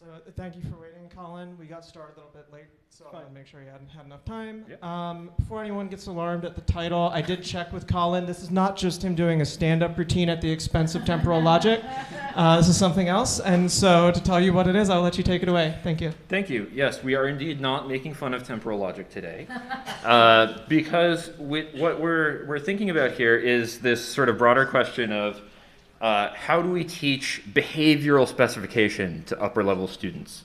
So thank you for waiting, Colin. We got started a little bit late, so I want to make sure you hadn't had enough time. Yep. Before anyone gets alarmed at the title, I did check with Colin. This is not just him doing a stand-up routine at the expense of temporal logic. This is something else. And so to tell you what it is, I'll let you take it away. Thank you. Thank you. Yes, we are indeed not making fun of temporal logic today, because what we're thinking about here is this sort of broader question of how do we teach behavioral specification to upper level students?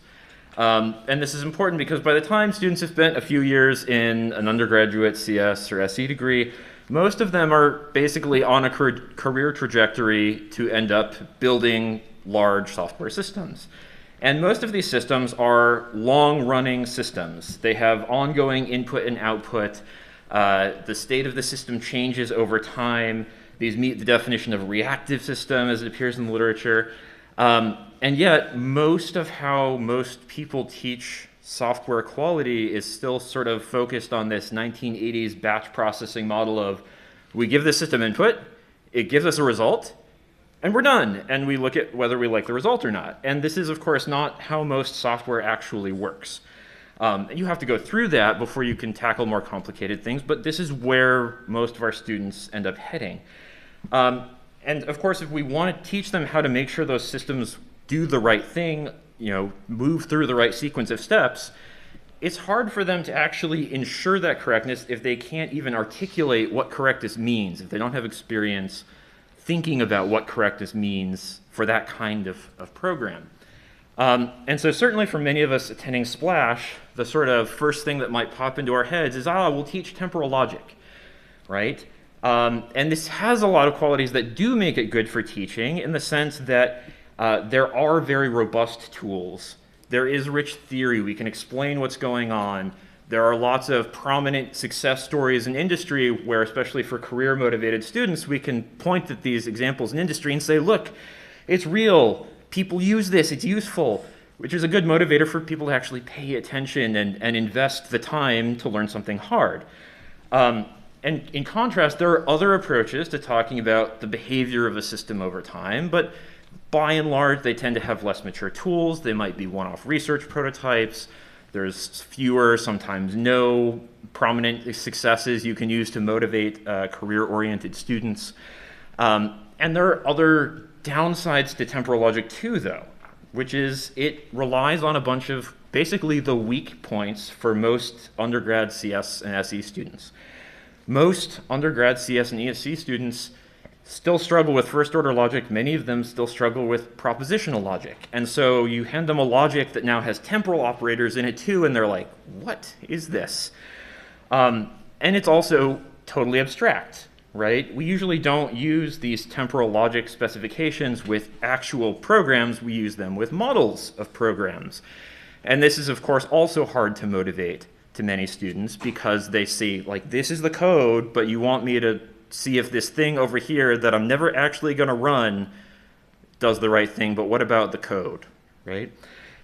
And this is important because by the time students have spent a few years in an undergraduate CS or SE degree, most of them are basically on a career trajectory to end up building large software systems. And most of these systems are long-running systems. They have ongoing input and output. The state of the system changes over time. These meet the definition of a reactive system as it appears in the literature. And yet, most of how most people teach software quality is still sort of focused on this 1980s batch processing model of we give the system input, it gives us a result, and we're done. And we look at whether we like the result or not. And this is, of course, not how most software actually works. You have to go through that before you can tackle more complicated things, but this is where most of our students end up heading. And of course, if we want to teach them how to make sure those systems do the right thing, move through the right sequence of steps, it's hard for them to actually ensure that correctness if they can't even articulate what correctness means, if they don't have experience thinking about what correctness means for that kind of program. And so certainly for many of us attending SPLASH, the sort of first thing that might pop into our heads is, we'll teach temporal logic, right? And this has a lot of qualities that do make it good for teaching in the sense that there are very robust tools. There is rich theory. We can explain what's going on. There are lots of prominent success stories in industry where, especially for career-motivated students, we can point at these examples in industry and say, look, it's real. People use this. It's useful, which is a good motivator for people to actually pay attention and invest the time to learn something hard. And in contrast, there are other approaches to talking about the behavior of a system over time, but by and large, they tend to have less mature tools. They might be one-off research prototypes. There's fewer, sometimes no, prominent successes you can use to motivate career-oriented students. And there are other downsides to temporal logic too, though, which is it relies on a bunch of basically the weak points for most undergrad CS and SE students. Most undergrad CS and ESC students still struggle with first-order logic. Many of them still struggle with propositional logic. And so you hand them a logic that now has temporal operators in it too, and they're like, what is this? And it's also totally abstract, right? We usually don't use these temporal logic specifications with actual programs. We use them with models of programs. And this is, of course, also hard to motivate to many students because they see, like, this is the code, but you want me to see if this thing over here that I'm never actually going to run does the right thing, but what about the code, right?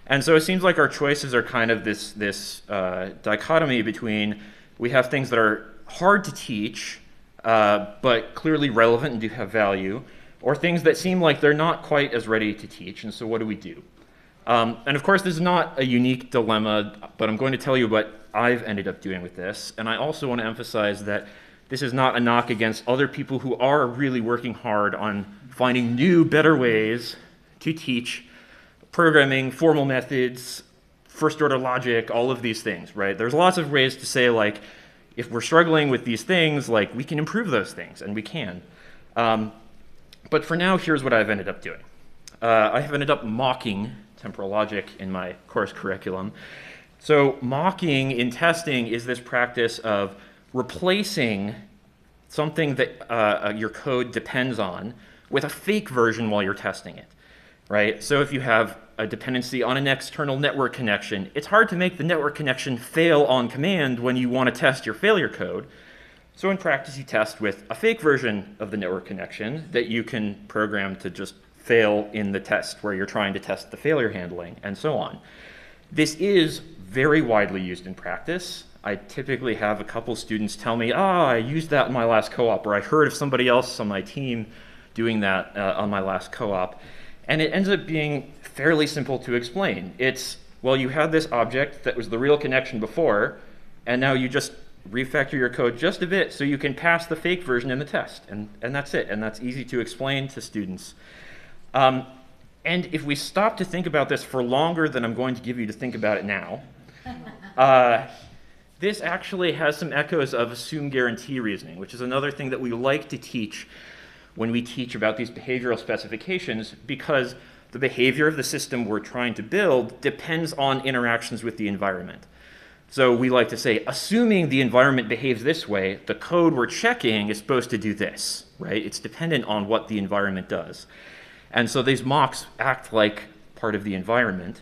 And so it seems like our choices are kind of this dichotomy between we have things that are hard to teach, but clearly relevant and do have value, or things that seem like they're not quite as ready to teach, and so what do we do? And of course, this is not a unique dilemma, but I'm going to tell you what I've ended up doing with this, and I also want to emphasize that this is not a knock against other people who are really working hard on finding new, better ways to teach programming, formal methods, first-order logic, all of these things, right? There's lots of ways to say, like, if we're struggling with these things, like, we can improve those things, and we can. But for now, here's what I've ended up doing. I have ended up mocking temporal logic in my course curriculum. So mocking in testing is this practice of replacing something that your code depends on with a fake version while you're testing it, right? So if you have a dependency on an external network connection, it's hard to make the network connection fail on command when you want to test your failure code. So in practice, you test with a fake version of the network connection that you can program to just fail in the test where you're trying to test the failure handling and so on. This is very widely used in practice. I typically have a couple students tell me, I used that in my last co-op, or I heard of somebody else on my team doing that on my last co-op. And it ends up being fairly simple to explain. It's, well, you had this object that was the real connection before, and now you just refactor your code just a bit so you can pass the fake version in the test. And that's it. And that's easy to explain to students. And if we stop to think about this for longer than I'm going to give you to think about it now, this actually has some echoes of assume guarantee reasoning, which is another thing that we like to teach when we teach about these behavioral specifications, because the behavior of the system we're trying to build depends on interactions with the environment. So we like to say, assuming the environment behaves this way, the code we're checking is supposed to do this, right? It's dependent on what the environment does. And so these mocks act like part of the environment.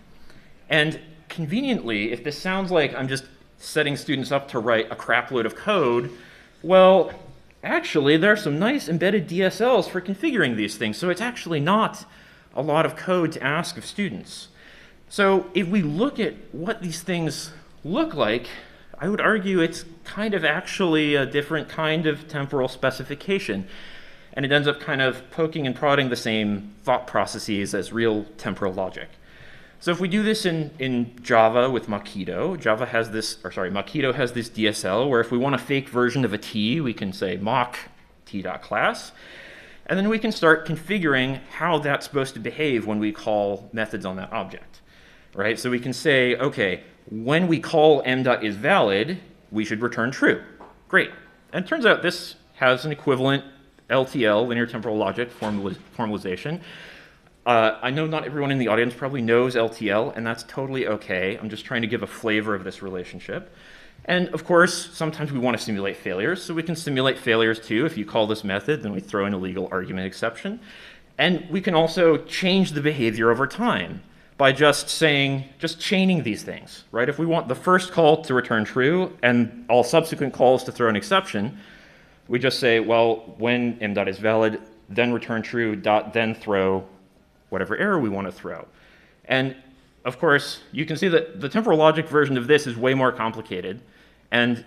And conveniently, if this sounds like I'm just setting students up to write a crap load of code, well, actually, there are some nice embedded DSLs for configuring these things. So it's actually not a lot of code to ask of students. So if we look at what these things look like, I would argue it's kind of actually a different kind of temporal specification. And it ends up kind of poking and prodding the same thought processes as real temporal logic. So if we do this in Java with Mockito, Mockito has this DSL where if we want a fake version of a T, we can say mock t.class. And then we can start configuring how that's supposed to behave when we call methods on that object, right? So we can say, okay, when we call m.isValid, we should return true. Great. And it turns out this has an equivalent LTL, linear temporal logic formalization. I know not everyone in the audience probably knows LTL, and that's totally okay. I'm just trying to give a flavor of this relationship. And of course, sometimes we want to simulate failures, so we can simulate failures too. If you call this method, then we throw in a legal argument exception. And we can also change the behavior over time by just chaining these things, right? If we want the first call to return true and all subsequent calls to throw an exception, we just say, well, when m.isValid, then return true, then throw whatever error we want to throw. And of course, you can see that the temporal logic version of this is way more complicated. And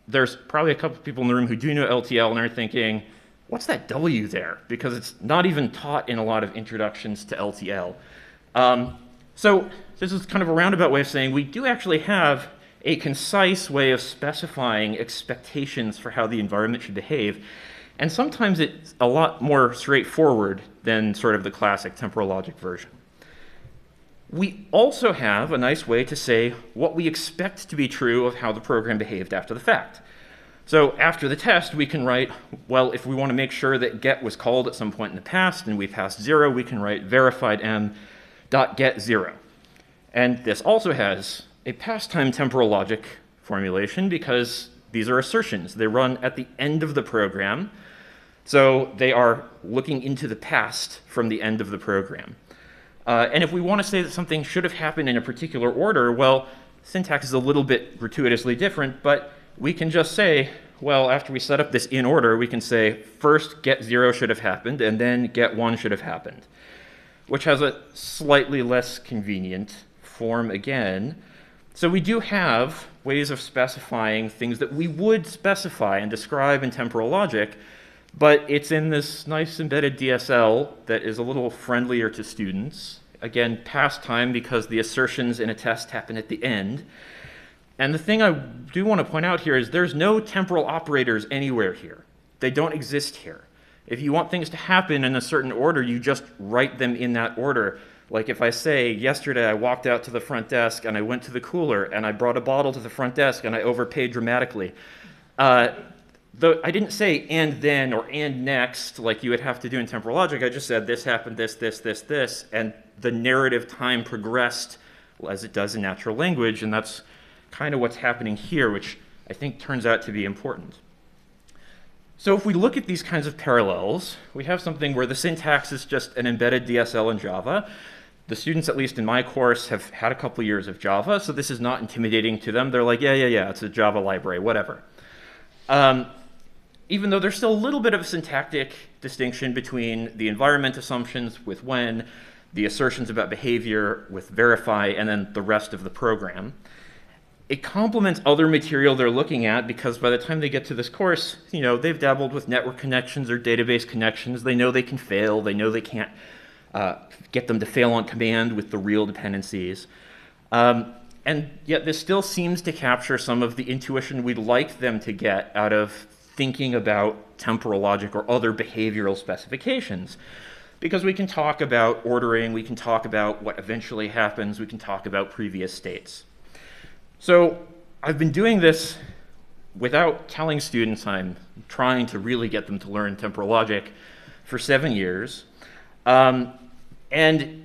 there's probably a couple of people in the room who do know LTL and are thinking, what's that W there? Because it's not even taught in a lot of introductions to LTL. So this is kind of a roundabout way of saying we do actually have a concise way of specifying expectations for how the environment should behave. And sometimes it's a lot more straightforward than sort of the classic temporal logic version. We also have a nice way to say what we expect to be true of how the program behaved after the fact. So after the test, we can write, well, if we want to make sure that get was called at some point in the past and we passed 0, we can write verified m.get0. And this also has a past time temporal logic formulation because these are assertions. They run at the end of the program. So they are looking into the past from the end of the program. And if we want to say that something should have happened in a particular order, well, syntax is a little bit gratuitously different, but we can just say, well, after we set up this in order, we can say first get 0 should have happened, and then get 1 should have happened, which has a slightly less convenient form again. So we do have ways of specifying things that we would specify and describe in temporal logic, but it's in this nice embedded DSL that is a little friendlier to students. Again, past time because the assertions in a test happen at the end. And the thing I do want to point out here is there's no temporal operators anywhere here. They don't exist here. If you want things to happen in a certain order, you just write them in that order. Like if I say, yesterday I walked out to the front desk and I went to the cooler and I brought a bottle to the front desk and I overpaid dramatically. Though I didn't say and then or and next like you would have to do in temporal logic. I just said this happened, this, and the narrative time progressed as it does in natural language, and that's kind of what's happening here, which I think turns out to be important. So if we look at these kinds of parallels, we have something where the syntax is just an embedded DSL in Java. The students, at least in my course, have had a couple years of Java, so this is not intimidating to them. They're like, yeah, it's a Java library, whatever. Even though there's still a little bit of a syntactic distinction between the environment assumptions with when, the assertions about behavior with verify, and then the rest of the program. It complements other material they're looking at because by the time they get to this course, they've dabbled with network connections or database connections. They know they can fail. They know they can't get them to fail on command with the real dependencies. And yet this still seems to capture some of the intuition we'd like them to get out of thinking about temporal logic or other behavioral specifications. Because we can talk about ordering, we can talk about what eventually happens, we can talk about previous states. So I've been doing this without telling students I'm trying to really get them to learn temporal logic for 7 years. And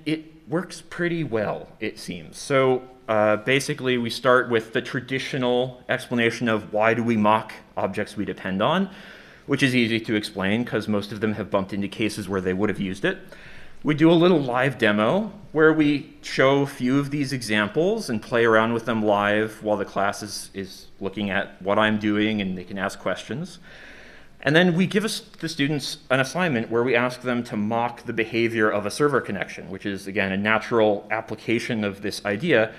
it works pretty well, it seems. So basically, we start with the traditional explanation of why do we mock objects we depend on, which is easy to explain because most of them have bumped into cases where they would have used it. We do a little live demo where we show a few of these examples and play around with them live while the class is looking at what I'm doing and they can ask questions. And then we give the students an assignment where we ask them to mock the behavior of a server connection, which is, again, a natural application of this idea.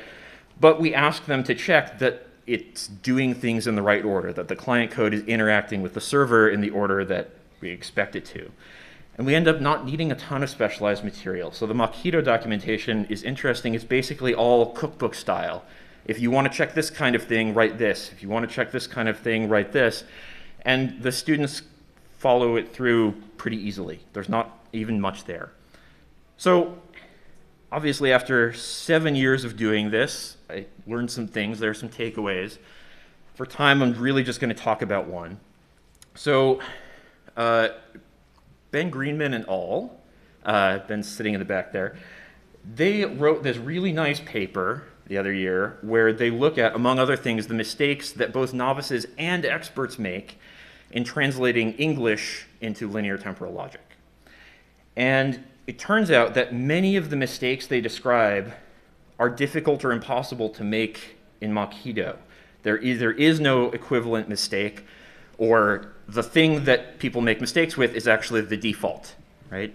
But we ask them to check that it's doing things in the right order, that the client code is interacting with the server in the order that we expect it to. And we end up not needing a ton of specialized material. So the Mockito documentation is interesting. It's basically all cookbook style. If you want to check this kind of thing, write this. If you want to check this kind of thing, write this. And the students follow it through pretty easily. There's not even much there. So obviously, after 7 years of doing this, I learned some things. There are some takeaways. For time, I'm really just going to talk about one. So Ben Greenman and al., Ben's sitting in the back there, they wrote this really nice paper the other year where they look at, among other things, the mistakes that both novices and experts make in translating English into linear temporal logic. And it turns out that many of the mistakes they describe are difficult or impossible to make in Mockito. There either is no equivalent mistake, or the thing that people make mistakes with is actually the default, right?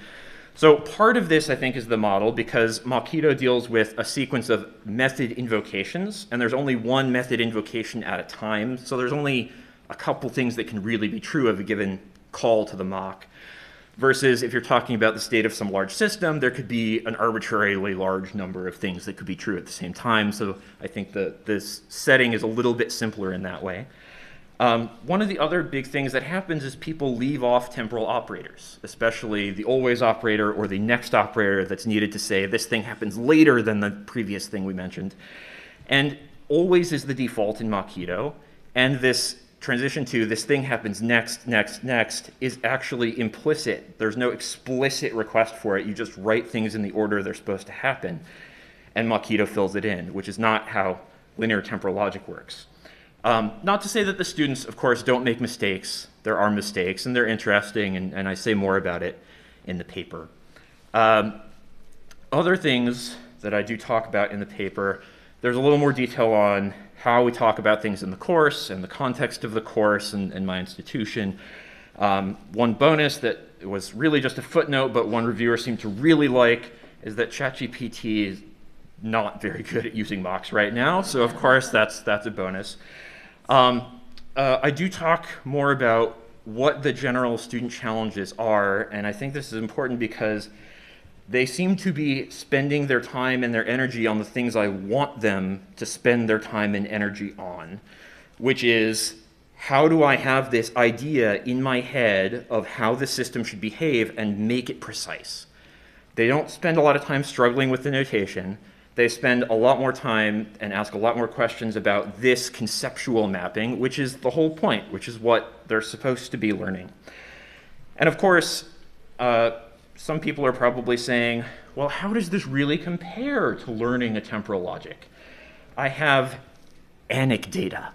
So part of this, I think, is the model, because Mockito deals with a sequence of method invocations, and there's only one method invocation at a time, so there's only a couple things that can really be true of a given call to the mock. Versus if you're talking about the state of some large system, there could be an arbitrarily large number of things that could be true at the same time. So I think that this setting is a little bit simpler in that way. One of the other big things that happens is people leave off temporal operators, especially the always operator or the next operator that's needed to say this thing happens later than the previous thing we mentioned. And always is the default in Mockito, and this transition to this thing happens next is actually implicit. There's no explicit request for it. You just write things in the order they're supposed to happen. And Mockito fills it in, which is not how linear temporal logic works. Not to say that the students, of course, don't make mistakes. There are mistakes, and they're interesting, and I say more about it in the paper. Other things that I do talk about in the paper, there's a little more detail on how we talk about things in the course and the context of the course and my institution. One bonus that was really just a footnote, but one reviewer seemed to really like, is that ChatGPT is not very good at using mocks right now, so of course that's a bonus. I do talk more about what the general student challenges are, and I think this is important because they seem to be spending their time and their energy on the things I want them to spend their time and energy on, which is, how do I have this idea in my head of how the system should behave and make it precise? They don't spend a lot of time struggling with the notation. They spend a lot more time and ask a lot more questions about this conceptual mapping, which is the whole point, which is what they're supposed to be learning. And of course, some people are probably saying, well, how does this really compare to learning a temporal logic? I have anecdata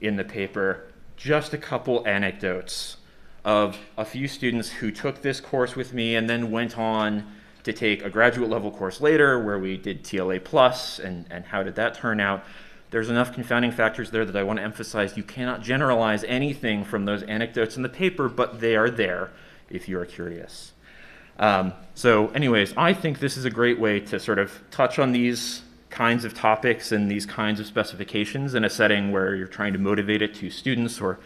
in the paper, just a couple anecdotes of a few students who took this course with me and then went on to take a graduate level course later where we did TLA plus, and how did that turn out? There's enough confounding factors there that I want to emphasize. You cannot generalize anything from those anecdotes in the paper, but they are there if you're curious. So anyways, I think this is a great way to sort of touch on these kinds of topics and these kinds of specifications in a setting where you're trying to motivate it to students or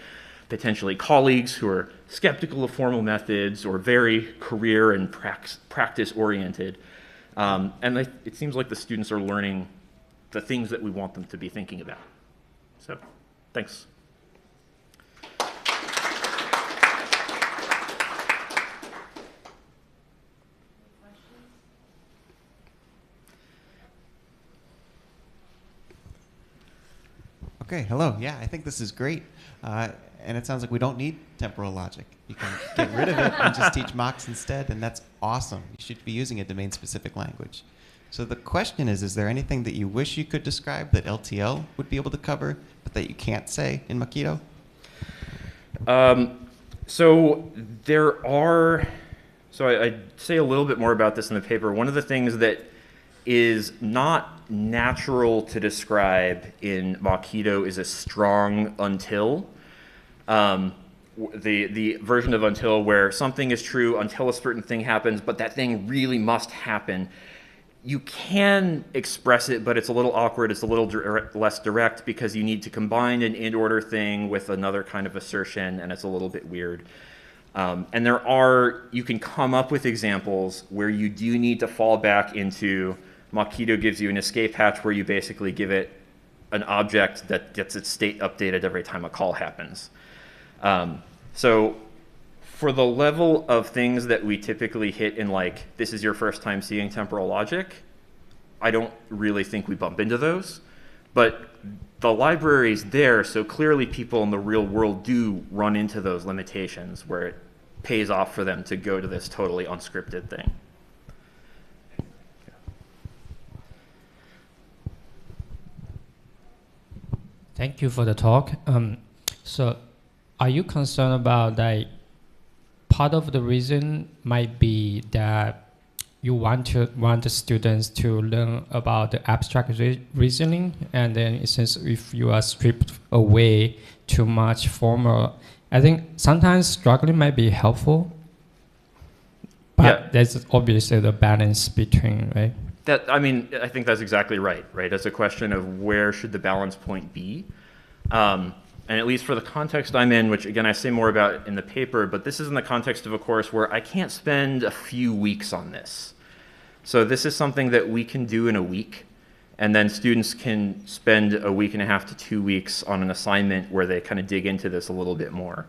potentially colleagues who are skeptical of formal methods or very career and practice oriented. And it seems like the students are learning the things that we want them to be thinking about. So, thanks. Okay, hello. Yeah, I think this is great. And it sounds like we don't need temporal logic. You can get rid of it and just teach mocks instead, and that's awesome. You should be using a domain-specific language. So the question is there anything that you wish you could describe that LTL would be able to cover, but that you can't say in Mockito? So there are, I say a little bit more about this in the paper. One of the things that is not natural to describe in Mockito is a strong until. The version of until where something is true until a certain thing happens, but that thing really must happen. You can express it, but it's a little awkward. It's a little less direct because you need to combine an in-order thing with another kind of assertion, and it's a little bit weird. And you can come up with examples where you do need to fall back into, Mockito gives you an escape hatch where you basically give it an object that gets its state updated every time a call happens. So for the level of things that we typically hit in like, this is your first time seeing temporal logic, I don't really think we bump into those. But the library's there, so clearly people in the real world do run into those limitations where it pays off for them to go to this totally unscripted thing. Thank you for the talk. So are you concerned about that part of the reason might be that you want the students to learn about the abstract reasoning, and then since if you are stripped away too much formal, I think sometimes struggling might be helpful, but yeah, there's obviously the balance between, right? I think that's exactly right? It's a question of where should the balance point be? And at least for the context I'm in, which again I say more about in the paper, but this is in the context of a course where I can't spend a few weeks on this. So this is something that we can do in a week, and then students can spend a week and a half to 2 weeks on an assignment where they kind of dig into this a little bit more.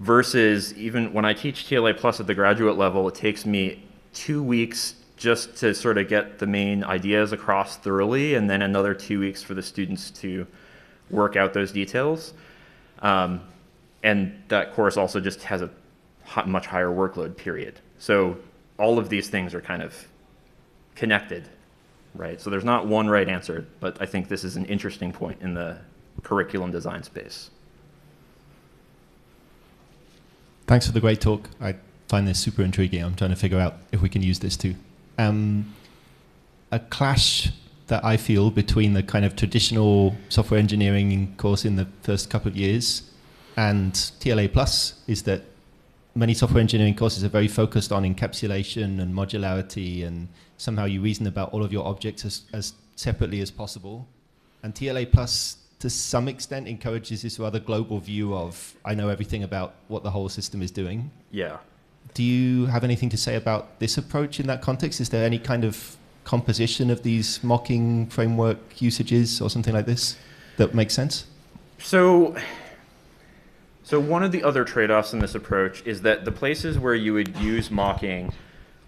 Versus even when I teach TLA Plus at the graduate level, it takes me 2 weeks just to sort of get the main ideas across thoroughly, and then another 2 weeks for the students to work out those details. And that course also just has a much higher workload period. So all of these things are kind of connected, right? So there's not one right answer, but I think this is an interesting point in the curriculum design space. Thanks for the great talk. I find this super intriguing. I'm trying to figure out if we can use this too. A clash that I feel between the kind of traditional software engineering course in the first couple of years and TLA Plus is that many software engineering courses are very focused on encapsulation and modularity, and somehow you reason about all of your objects as separately as possible. And TLA Plus, to some extent, encourages this rather global view of, I know everything about what the whole system is doing. Yeah. Do you have anything to say about this approach in that context? Is there any kind of composition of these mocking framework usages or something like this that makes sense? So one of the other trade-offs in this approach is that the places where you would use mocking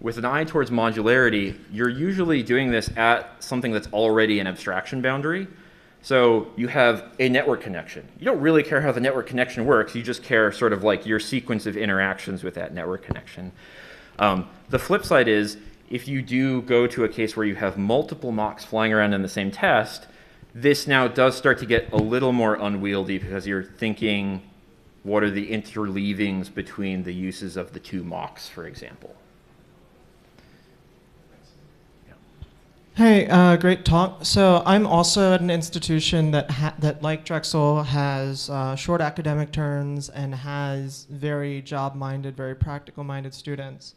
with an eye towards modularity, you're usually doing this at something that's already an abstraction boundary. So you have a network connection. You don't really care how the network connection works. You just care sort of like your sequence of interactions with that network connection. The flip side is if you do go to a case where you have multiple mocks flying around in the same test, this now does start to get a little more unwieldy because you're thinking, what are the interleavings between the uses of the two mocks, for example? Hey, great talk. So I'm also at an institution that like Drexel, has short academic terms and has very job-minded, very practical-minded students.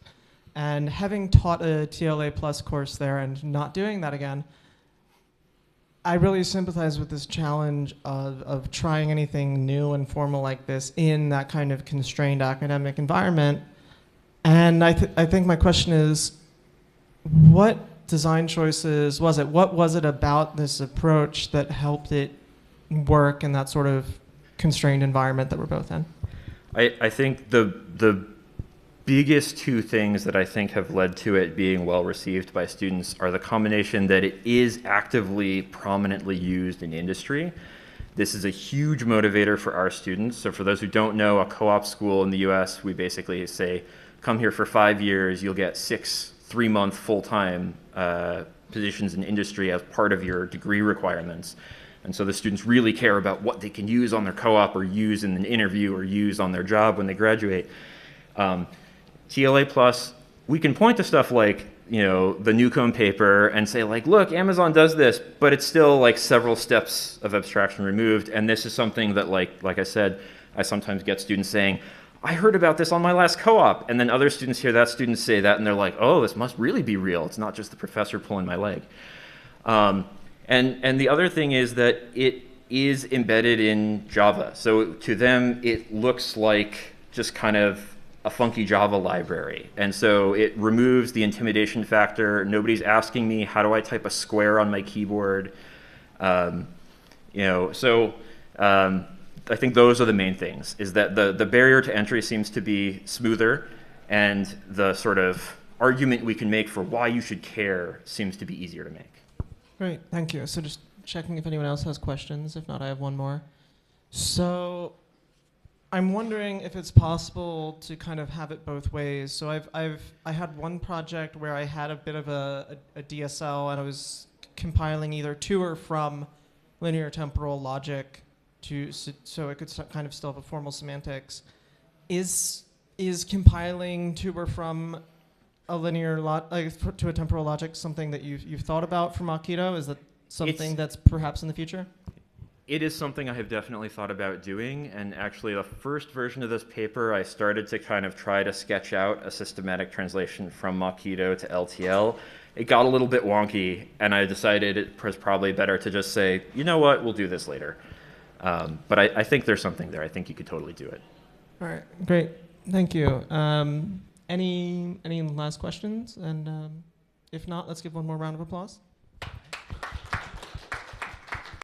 And having taught a TLA Plus course there and not doing that again, I really sympathize with this challenge of trying anything new and formal like this in that kind of constrained academic environment. And I think my question is, what design choices was it? What was it about this approach that helped it work in that sort of constrained environment that we're both in? I think the biggest two things that I think have led to it being well received by students are the combination that it is actively, prominently used in industry. This is a huge motivator for our students. So for those who don't know, a co-op school in the US, we basically say, come here for 5 years, you'll get 6 3-month full-time positions in industry as part of your degree requirements. And so the students really care about what they can use on their co-op or use in an interview or use on their job when they graduate. TLA Plus, we can point to stuff like, you know, the Newcomb paper and say like, look, Amazon does this, but it's still like several steps of abstraction removed. And this is something that like I said, I sometimes get students saying, I heard about this on my last co-op. And then other students hear that student say that and they're like, oh, this must really be real. It's not just the professor pulling my leg. And the other thing is that it is embedded in Java. So to them, it looks like just kind of a funky Java library. And so it removes the intimidation factor. Nobody's asking me, how do I type a square on my keyboard? You know, so I think those are the main things, is that the barrier to entry seems to be smoother, and the sort of argument we can make for why you should care seems to be easier to make. Great, thank you. So just checking if anyone else has questions. If not, I have one more. So I'm wondering if it's possible to kind of have it both ways. So I had one project where I had a bit of a DSL, and I was compiling either to or from linear temporal logic so it could kind of still have a formal semantics. Is compiling to or from a linear to a temporal logic something that you've thought about for Mach-Keto? Is that something that's perhaps in the future? It is something I have definitely thought about doing, and actually the first version of this paper, I started to kind of try to sketch out a systematic translation from Mach-Keto to LTL. It got a little bit wonky, and I decided it was probably better to just say, you know what, we'll do this later. But I think there's something there. I think you could totally do it. All right, great, thank you. Any last questions? And if not, let's give one more round of applause.